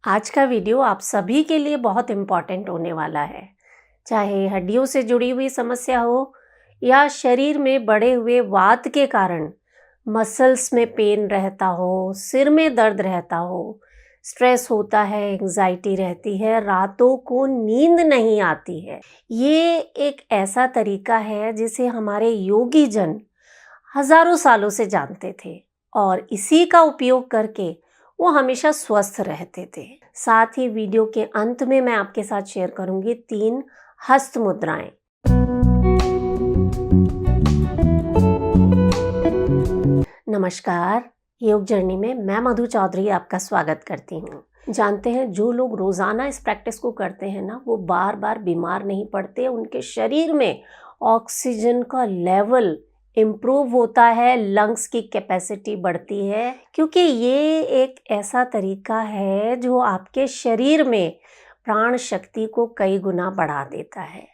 आज का वीडियो आप सभी के लिए बहुत इम्पॉर्टेंट होने वाला है। चाहे हड्डियों से जुड़ी हुई समस्या हो या शरीर में बढ़े हुए वात के कारण मसल्स में पेन रहता हो, सिर में दर्द रहता हो, स्ट्रेस होता है, एंजाइटी रहती है, रातों को नींद नहीं आती है। ये एक ऐसा तरीका है जिसे हमारे योगी जन हजारों सालों से जानते थे और इसी का उपयोग करके वो हमेशा स्वस्थ रहते थे। साथ ही वीडियो के अंत में मैं आपके साथ शेयर करूंगी 3 हस्त मुद्राएं। नमस्कार, योग जर्नी में मैं मधु चौधरी आपका स्वागत करती हूँ। जानते हैं जो लोग रोजाना इस प्रैक्टिस को करते हैं ना, वो बार बार बीमार नहीं पड़ते। उनके शरीर में ऑक्सीजन का लेवल इम्प्रूव होता है, लंग्स की कैपेसिटी बढ़ती है, क्योंकि ये एक ऐसा तरीका है जो आपके शरीर में प्राण शक्ति को कई गुना बढ़ा देता है।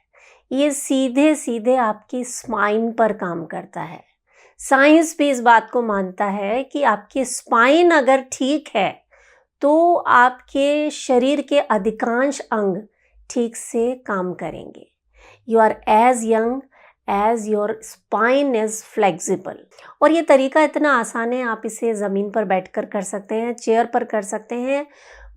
ये सीधे सीधे आपकी स्पाइन पर काम करता है। साइंस भी इस बात को मानता है कि आपकी स्पाइन अगर ठीक है तो आपके शरीर के अधिकांश अंग ठीक से काम करेंगे। You are as young as your spine is flexible. और ये तरीका इतना आसान है, आप इसे ज़मीन पर बैठकर कर सकते हैं, चेयर पर कर सकते हैं।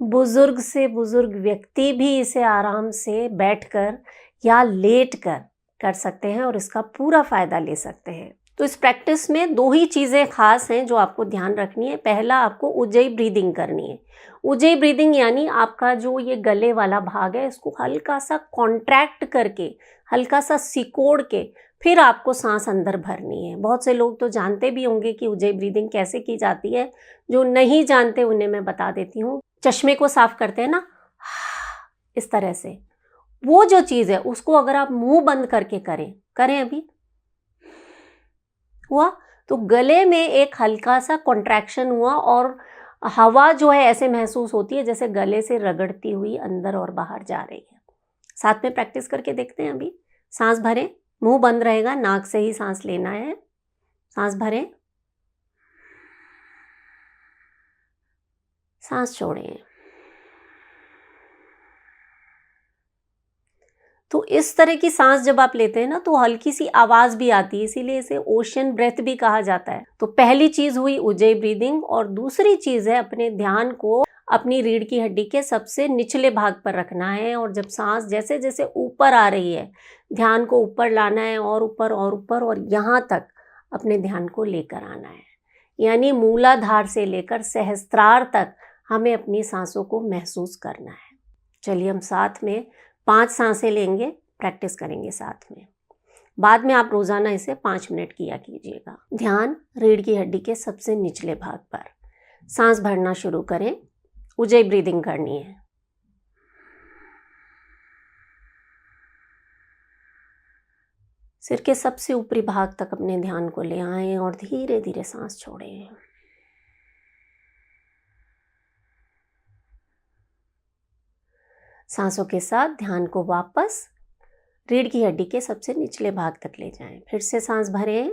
बुजुर्ग से बुजुर्ग व्यक्ति भी इसे आराम से बैठकर या लेटकर कर सकते हैं और इसका पूरा फ़ायदा ले सकते हैं। तो इस प्रैक्टिस में 2 ही चीज़ें खास हैं जो आपको ध्यान रखनी है। पहला, आपको उज्जयी ब्रीदिंग करनी है। उज्जयी ब्रीदिंग यानी आपका जो ये गले वाला भाग है, इसको हल्का सा कॉन्ट्रैक्ट करके, हल्का सा सिकोड़ के फिर आपको सांस अंदर भरनी है। बहुत से लोग तो जानते भी होंगे कि उज्जयी ब्रीदिंग कैसे की जाती है। जो नहीं जानते उन्हें मैं बता देती हूँ। चश्मे को साफ करते हैं ना, इस तरह से, वो जो चीज़ है उसको अगर आप मुंह बंद करके करें अभी हुआ तो गले में एक हल्का सा कॉन्ट्रैक्शन हुआ और हवा जो है ऐसे महसूस होती है जैसे गले से रगड़ती हुई अंदर और बाहर जा रही है। साथ में प्रैक्टिस करके देखते हैं। अभी सांस भरें, मुंह बंद रहेगा, नाक से ही सांस लेना है। सांस भरें, सांस छोड़ें। तो इस तरह की सांस जब आप लेते हैं ना तो हल्की सी आवाज़ भी आती है, इसीलिए इसे ओशन ब्रेथ भी कहा जाता है। तो पहली चीज़ हुई उज्जयी ब्रीदिंग और दूसरी चीज़ है अपने ध्यान को अपनी रीढ़ की हड्डी के सबसे निचले भाग पर रखना है और जब सांस जैसे जैसे ऊपर आ रही है, ध्यान को ऊपर लाना है और ऊपर और ऊपर और यहाँ तक अपने ध्यान को लेकर आना है। यानी मूलाधार से लेकर सहस्त्रार तक हमें अपनी सांसों को महसूस करना है। चलिए हम साथ में 5 सांसें लेंगे, प्रैक्टिस करेंगे साथ में। बाद में आप रोजाना इसे 5 मिनट किया कीजिएगा। ध्यान रीढ़ की हड्डी के सबसे निचले भाग पर। सांस भरना शुरू करें, उज्जयी ब्रीदिंग करनी है। सिर के सबसे ऊपरी भाग तक अपने ध्यान को ले आएं और धीरे धीरे सांस छोड़ें। सांसों के साथ ध्यान को वापस रीढ़ की हड्डी के सबसे निचले भाग तक ले जाएं। फिर से सांस भरें,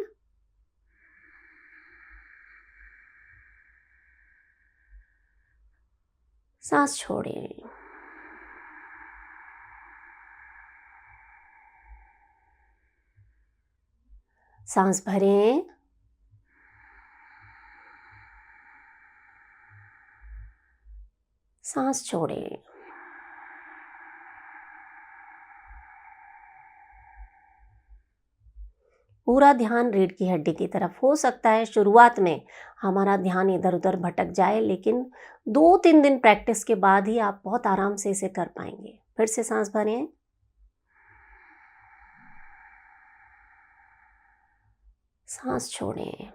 सांस छोड़ें। सांस भरें, सांस छोड़ें। पूरा ध्यान रीढ़ की हड्डी की तरफ। हो सकता है शुरुआत में हमारा ध्यान इधर उधर भटक जाए, लेकिन 2-3 दिन प्रैक्टिस के बाद ही आप बहुत आराम से इसे कर पाएंगे। फिर से सांस भरें, सांस छोड़ें।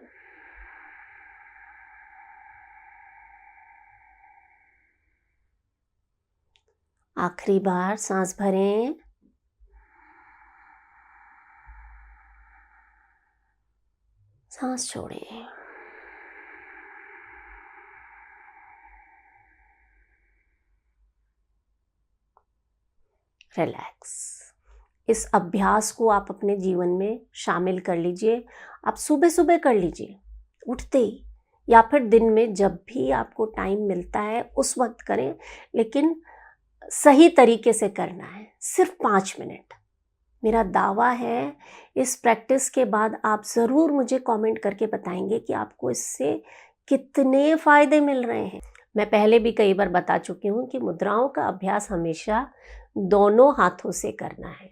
आखिरी बार सांस भरें, सांस छोड़ें। रिलैक्स। इस अभ्यास को आप अपने जीवन में शामिल कर लीजिए। आप सुबह सुबह कर लीजिए, उठते ही या फिर दिन में जब भी आपको टाइम मिलता है उस वक्त करें, लेकिन सही तरीके से करना है। सिर्फ 5 मिनट। मेरा दावा है इस प्रैक्टिस के बाद आप ज़रूर मुझे कमेंट करके बताएंगे कि आपको इससे कितने फ़ायदे मिल रहे हैं। मैं पहले भी कई बार बता चुकी हूँ कि मुद्राओं का अभ्यास हमेशा दोनों हाथों से करना है,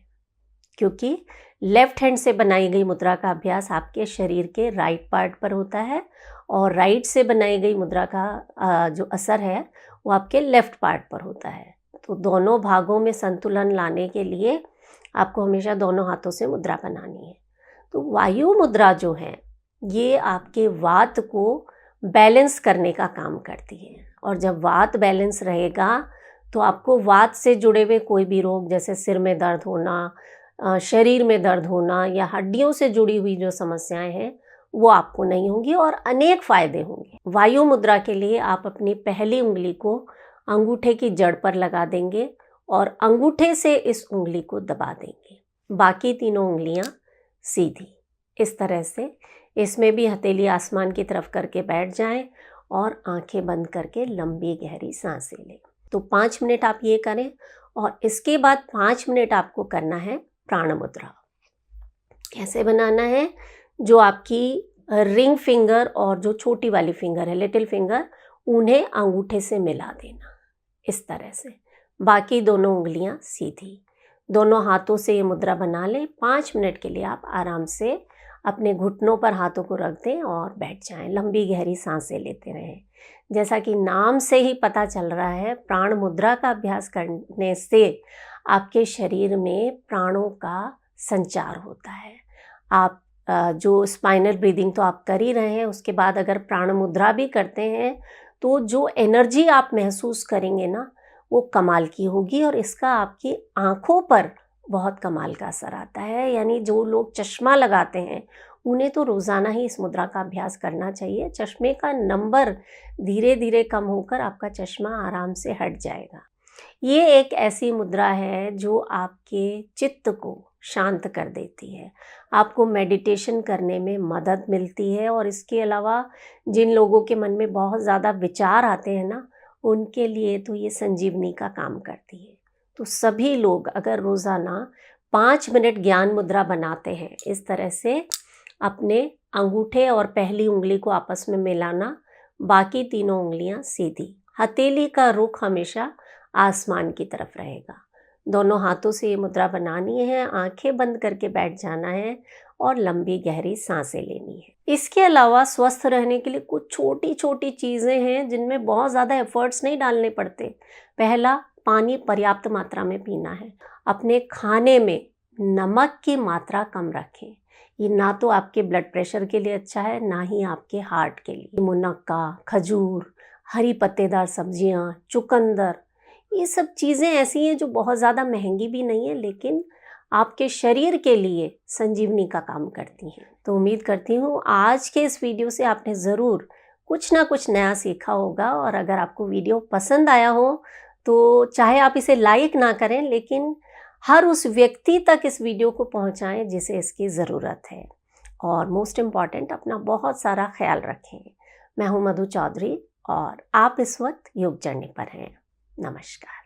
क्योंकि लेफ्ट हैंड से बनाई गई मुद्रा का अभ्यास आपके शरीर के राइट पार्ट पर होता है और राइट से बनाई गई मुद्रा का जो असर है वो आपके लेफ्ट पार्ट पर होता है। तो दोनों भागों में संतुलन लाने के लिए आपको हमेशा दोनों हाथों से मुद्रा बनानी है। तो वायु मुद्रा जो है ये आपके वात को बैलेंस करने का काम करती है, और जब वात बैलेंस रहेगा तो आपको वात से जुड़े हुए कोई भी रोग, जैसे सिर में दर्द होना, शरीर में दर्द होना या हड्डियों से जुड़ी हुई जो समस्याएं हैं वो आपको नहीं होंगी और अनेक फ़ायदे होंगे। वायु मुद्रा के लिए आप अपनी पहली उंगली को अंगूठे की जड़ पर लगा देंगे और अंगूठे से इस उंगली को दबा देंगे, बाकी तीनों उंगलियां सीधी। इस तरह से इसमें भी हथेली आसमान की तरफ करके बैठ जाएं और आंखें बंद करके लंबी गहरी सांसें लें। तो 5 मिनट आप ये करें और इसके बाद 5 मिनट आपको करना है प्राण मुद्रा। कैसे बनाना है? जो आपकी रिंग फिंगर और जो छोटी वाली फिंगर है, लिटिल फिंगर, उन्हें अंगूठे से मिला देना इस तरह से, बाकी दोनों उंगलियां सीधी। दोनों हाथों से ये मुद्रा बना लें। 5 मिनट के लिए आप आराम से अपने घुटनों पर हाथों को रख दें और बैठ जाएं। लंबी गहरी सांसें लेते रहें। जैसा कि नाम से ही पता चल रहा है, प्राण मुद्रा का अभ्यास करने से आपके शरीर में प्राणों का संचार होता है। आप जो स्पाइनल ब्रीदिंग तो आप कर ही रहे हैं, उसके बाद अगर प्राण मुद्रा भी करते हैं तो जो एनर्जी आप महसूस करेंगे ना वो कमाल की होगी, और इसका आपकी आँखों पर बहुत कमाल का असर आता है। यानी जो लोग चश्मा लगाते हैं उन्हें तो रोज़ाना ही इस मुद्रा का अभ्यास करना चाहिए। चश्मे का नंबर धीरे धीरे कम होकर आपका चश्मा आराम से हट जाएगा। ये एक ऐसी मुद्रा है जो आपके चित्त को शांत कर देती है, आपको मेडिटेशन करने में मदद मिलती है। और इसके अलावा जिन लोगों के मन में बहुत ज़्यादा विचार आते हैं ना, उनके लिए तो ये संजीवनी का काम करती है। तो सभी लोग अगर रोज़ाना 5 मिनट ज्ञान मुद्रा बनाते हैं, इस तरह से अपने अंगूठे और पहली उंगली को आपस में मिलाना, बाकी तीनों उंगलियां सीधी, हथेली का रुख हमेशा आसमान की तरफ रहेगा। दोनों हाथों से ये मुद्रा बनानी है, आंखें बंद करके बैठ जाना है और लंबी गहरी सांसें लेनी है। इसके अलावा स्वस्थ रहने के लिए कुछ छोटी छोटी चीज़ें हैं जिनमें बहुत ज़्यादा एफर्ट्स नहीं डालने पड़ते। पहला, पानी पर्याप्त मात्रा में पीना है। अपने खाने में नमक की मात्रा कम रखें। ये ना तो आपके ब्लड प्रेशर के लिए अच्छा है, ना ही आपके हार्ट के लिए। मुनक्का, खजूर, हरी पत्तेदार सब्जियां, चुकंदर, ये सब चीज़ें ऐसी हैं जो बहुत ज़्यादा महंगी भी नहीं है, लेकिन आपके शरीर के लिए संजीवनी का काम करती हैं। तो उम्मीद करती हूँ आज के इस वीडियो से आपने ज़रूर कुछ ना कुछ नया सीखा होगा। और अगर आपको वीडियो पसंद आया हो तो चाहे आप इसे लाइक ना करें, लेकिन हर उस व्यक्ति तक इस वीडियो को पहुंचाएं जिसे इसकी ज़रूरत है। और मोस्ट इम्पॉर्टेंट, अपना बहुत सारा ख्याल रखें। मैं हूं मधु चौधरी और आप इस वक्त योग जर्नी पर हैं। नमस्कार।